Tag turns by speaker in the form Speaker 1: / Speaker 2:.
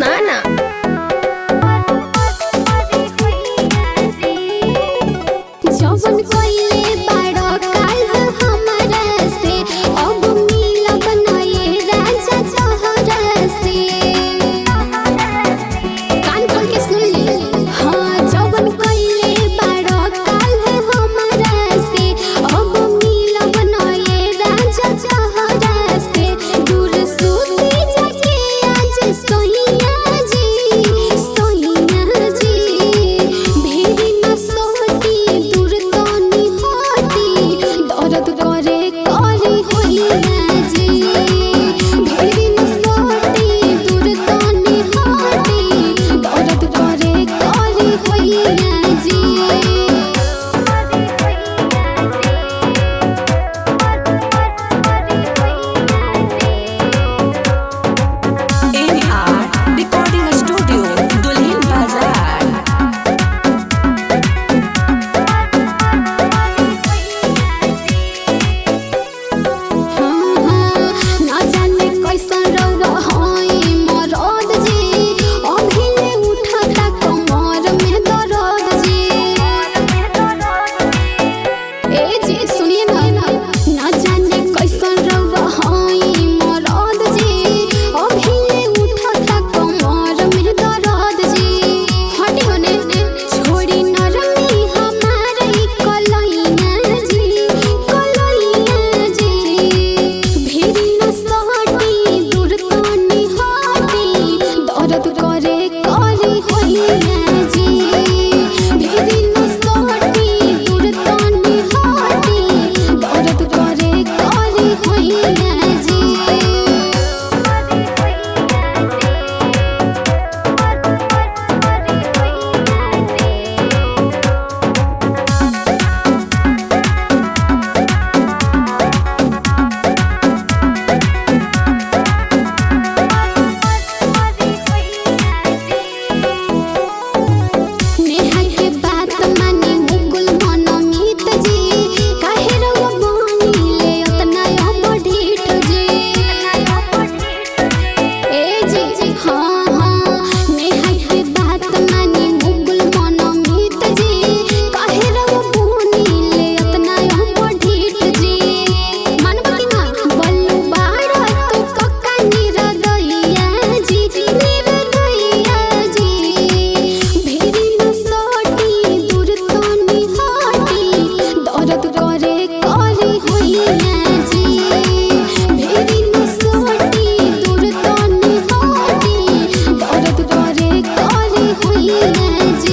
Speaker 1: Mastana.
Speaker 2: जवन कोइले बड़ो काल हमरा से अब मिलब नए राजा तोहरा से कान खोल के सुन ले हाँ जवन कोइले बड़ो काल हमरा से अब मिलब नए राजा तोहरा से दूर सूती जाके आज सोहिया जी भेरी न सोहती दूर तनी होती दर्द करे करी होइया जी भेरी न सोहती दूर तनी होती दर्द करे करी होइया जी
Speaker 3: NR Recording Studio, Dulhin Bazaar.
Speaker 2: ना जाने कैसन रौरा होई मरद जी अभिले उठता कमर में दर्द जी ए जी सुनिए ना जाने कैसन रौरा होई मरद जी अभिले उठता कमर में दर्द जी हटी होने छोड़ी नरमी हमारे कलैया जी भेरी न सहटी दूर तनी हटी दर्द करे करी होइया जी भेरी न सहटी दूर तनी हटी दर्द करे करी होइया जी नेहा के बात मानी मुकुल मनमीत जी काहे रवा बनिले उतना अब ढीठ जी ए जी हाँ नेहा के बात मानी मुकुल मनमीत जी काहे रवा बनिले उतना अब ढीठ जी मानबती ना बल्लू बाड़ा तो कक्का निरदैया जी निरदैया जी भेरी न सोटी दूर तनी हटी दर्द करे करी होइया जी भेरी न सोटी दूर तनी हटी दर्द करे करी होइया जी